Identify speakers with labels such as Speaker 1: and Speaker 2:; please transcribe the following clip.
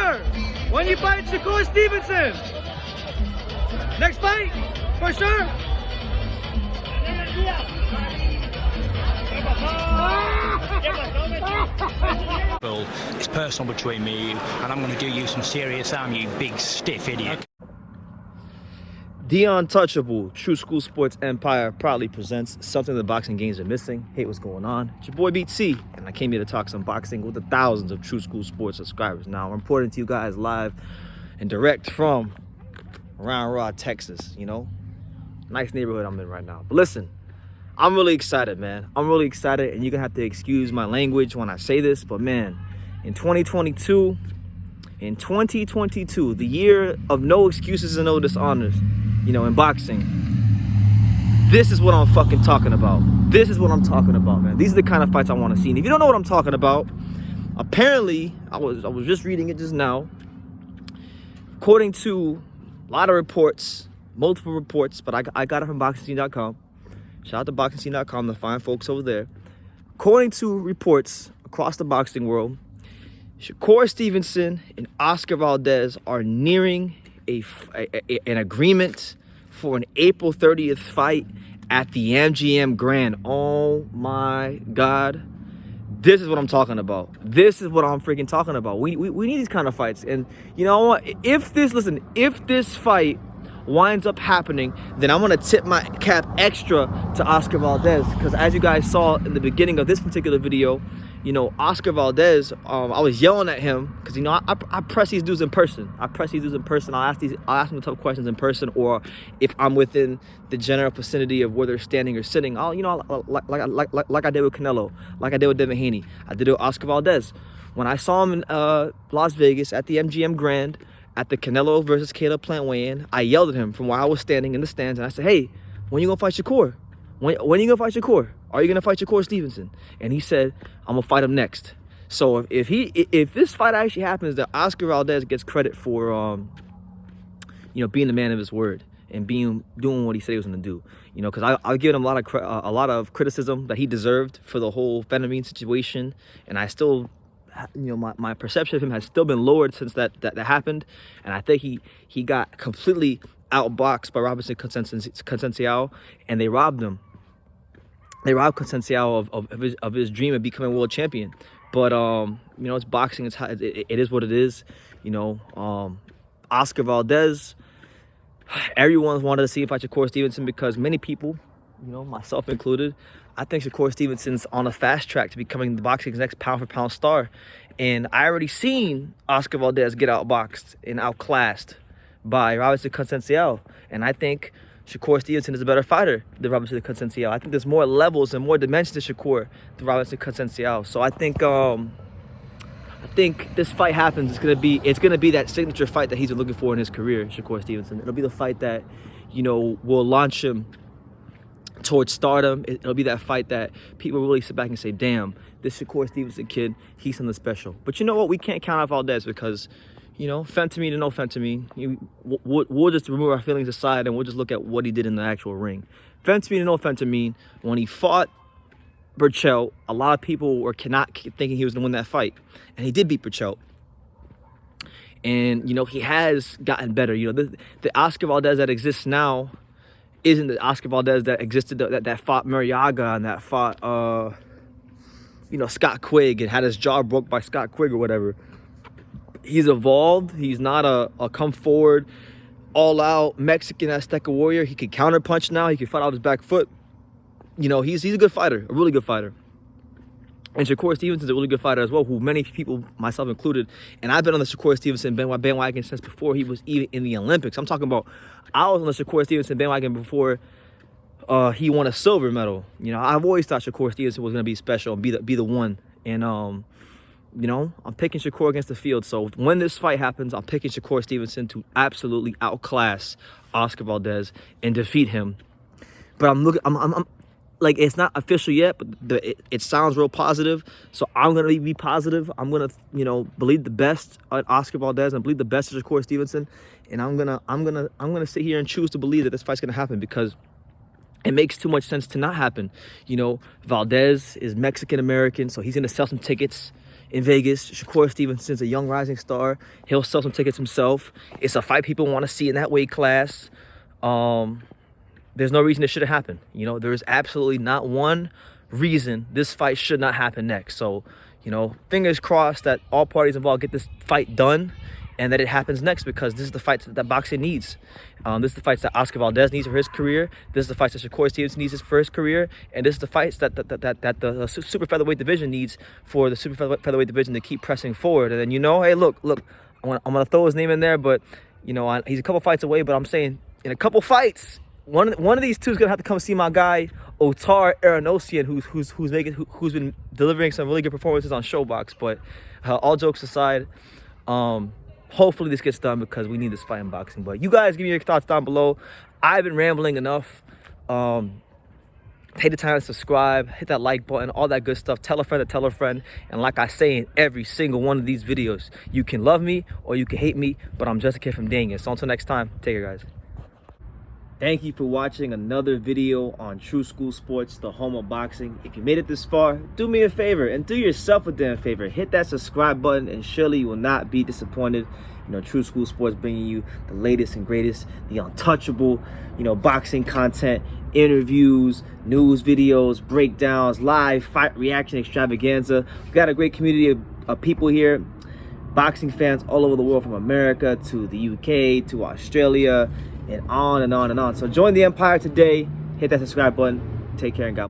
Speaker 1: sir, when you fight Shakur Stevenson, next fight, for sure.
Speaker 2: It's personal between me and you, and I'm going to do you some serious harm, you big stiff idiot.
Speaker 3: The Untouchable True School Sports Empire proudly presents something the boxing games are missing. Hey, what's going on? It's your boy Beat C, and I came here to talk some boxing with the thousands of True School Sports subscribers. Now, I'm reporting to you guys live and direct from Round Rock, Texas. You know, nice neighborhood I'm in right now. But listen, I'm really excited, man. I'm really excited, and you're gonna have to excuse my language when I say this, but man, in 2022, the year of no excuses and no dishonors, you know, in boxing, this is what I'm fucking talking about. This is what I'm talking about, man. These are the kind of fights I want to see. And if you don't know what I'm talking about, apparently, I was just reading it just now. According to a lot of reports, multiple reports, but I got it from BoxingScene.com. Shout out to BoxingScene.com, the fine folks over there. According to reports across the boxing world, Shakur Stevenson and Oscar Valdez are nearing an agreement for an April 30th fight at the MGM Grand. Oh my God. This is what I'm talking about. This is what I'm freaking talking about. We need these kind of fights. And you know what? If this fight winds up happening, then I'm gonna tip my cap extra to Oscar Valdez, because as you guys saw in the beginning of this particular video, you know, Oscar Valdez, I was yelling at him because, you know, I press these dudes in person. I'll ask them the tough questions in person, or if I'm within the general vicinity of where they're standing or sitting, I'll, you know, like I did with Canelo, like I did with Devin Haney, I did it with Oscar Valdez. When I saw him in Las Vegas at the MGM Grand at the Canelo versus Caleb Plant weigh-in, I yelled at him from where I was standing in the stands, and I said, "Hey, when you gonna fight Shakur? When are you gonna fight Shakur? Are you gonna fight Shakur Stevenson?" And he said, "I'm gonna fight him next." So if this fight actually happens, that Oscar Valdez gets credit for you know, being the man of his word and doing what he said he was gonna do. You know, because I've given him a lot of criticism that he deserved for the whole Phenomene situation, and I still, you know, my perception of him has still been lowered since that happened, and I think he got completely outboxed by Robinson Conceicao, and they robbed him. They robbed Conceicao of his dream of becoming world champion. But you know, it's boxing. It is what it is. You know, Oscar Valdez. Everyone wanted to see him fight Shakur Stevenson because many people, you know, myself included, I think Shakur Stevenson's on a fast track to becoming the boxing's next pound-for-pound star. And I already seen Oscar Valdez get outboxed and outclassed by Robinson Conceicao. And I think Shakur Stevenson is a better fighter than Robinson Conceicao. I think there's more levels and more dimensions to Shakur than Robinson Conceicao. So I think this fight happens. It's gonna be that signature fight that he's been looking for in his career, Shakur Stevenson. It'll be the fight that, you know, will launch him towards stardom. It'll be that fight that people really sit back and say, "Damn, this Shakur Stevenson kid, he's something special." But you know what? We can't count out Valdez because, you know, Phenomene to no Phenomene. We'll just remove our feelings aside and we'll just look at what he did in the actual ring. Phenomene to no Phenomene, when he fought Burchell, a lot of people were thinking he was going to win that fight. And he did beat Burchell. And, you know, he has gotten better. You know, the Oscar Valdez that exists now isn't the Oscar Valdez that existed, that fought Mariaga and that fought, you know, Scott Quigg and had his jaw broke by Scott Quigg or whatever. He's evolved. He's not a come forward, all out Mexican Azteca warrior. He can counter punch now. He can fight off his back foot. You know, he's a good fighter, a really good fighter. And Shakur Stevenson's a really good fighter as well, who many people, myself included, and I've been on the Shakur Stevenson bandwagon since before he was even in the Olympics. I'm talking about, I was on the Shakur Stevenson bandwagon before he won a silver medal. You know, I've always thought Shakur Stevenson was going to be special and be the one. And you know, I'm picking Shakur against the field. So when this fight happens, I'm picking Shakur Stevenson to absolutely outclass Oscar Valdez and defeat him. But I'm like, it's not official yet, but it sounds real positive. So I'm gonna be positive. I'm gonna, you know, believe the best on Oscar Valdez and believe the best of Shakur Stevenson. And I'm gonna sit here and choose to believe that this fight's gonna happen because it makes too much sense to not happen. You know, Valdez is Mexican American, so he's gonna sell some tickets. in Vegas. Shakur Stevenson's a young rising star. He'll sell some tickets himself. It's a fight people want to see in that weight class. There's no reason it shouldn't happen. You know, there is absolutely not one reason this fight should not happen next. So, you know, fingers crossed that all parties involved get this fight done and that it happens next, because this is the fights that boxing needs. This is the fights that Oscar Valdez needs for his career. This is the fights that Shakur Stevenson needs for his career. And this is the fights that the super featherweight division needs for the super featherweight division to keep pressing forward. And then, you know, hey, look, I'm gonna throw his name in there, but, you know, he's a couple fights away, but I'm saying in a couple fights, one of these two is gonna have to come see my guy Otar Aronosian, who's been delivering some really good performances on Showbox. But all jokes aside, hopefully this gets done, because we need this fight in boxing. But you guys give me your thoughts down below. I've been rambling enough. Take the time to subscribe, hit that like button, all that good stuff. Tell a friend to tell a friend. And like I say in every single one of these videos, you can love me or you can hate me, but I'm just a kid from Dang It. So until next time, take care, guys. Thank you for watching another video on True School Sports, the home of boxing. If you made it this far, do me a favor and do yourself a damn favor. Hit that subscribe button and surely you will not be disappointed. You know, True School Sports bringing you the latest and greatest, the untouchable, you know, boxing content, interviews, news videos, breakdowns, live fight reaction extravaganza. We've got a great community of people here, boxing fans all over the world, from America to the UK to Australia, and on and on and on. So join the empire today. Hit that subscribe button. Take care and God bless.